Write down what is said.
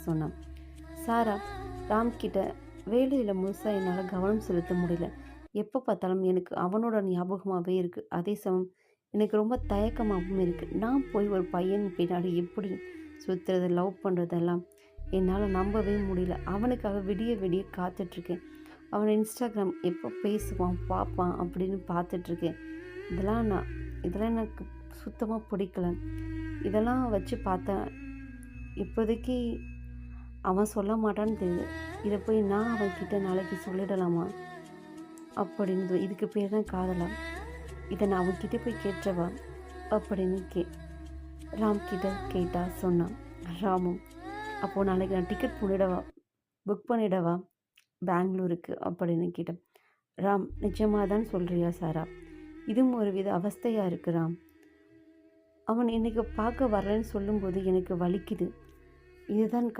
சொன்னான். சாரா ராம்கிட்ட வேலையில் முழுசாக என்னால் கவனம் செலுத்த முடியல. எப்போ பார்த்தாலும் எனக்கு அவனோட ஞாபகமாகவே இருக்குது. அதே சமயம் எனக்கு ரொம்ப தயக்கமாகவும் இருக்குது. நான் போய் ஒரு பையன் பின்னாடி எப்படி சுற்றுறது, லவ் பண்ணுறதெல்லாம் என்னால் நம்பவே முடியல. அவனுக்காக விடிய விடிய காத்துட்ருக்கேன். அவன் இன்ஸ்டாகிராம் எப்போ பேசுவான் பார்ப்பான் அப்படின்னு பார்த்துட்ருக்கேன். இதெல்லாம் எனக்கு சுத்தமாக பிடிக்கல. இதெல்லாம் வச்சு பார்த்தா இப்போதைக்கு அவன் சொல்ல மாட்டான்னு தெரியுது. இதை போய் நான் அவன்கிட்ட நாளைக்கு சொல்லிடலாமா அப்படின்னு. இதுக்கு பேர் தான் காதலா? இதை நான் அவன்கிட்ட போய் கேட்டவா அப்படின்னு ராம்கிட்ட கேட்டா சொன்னான். ராமும் அப்போது நாளைக்கு நான் டிக்கெட் புக் பண்ணிடவா பெங்களூருக்கு அப்படின்னு கேட்டேன். ராம், நிஜமாக தான் சொல்கிறியா சாரா? இதுவும் ஒரு வித அவஸ்தையாக இருக்கு ராம். அவன் இன்னைக்கு பார்க்க வரேன்னு சொல்லும்போது எனக்கு வலிக்குது. இதுதான்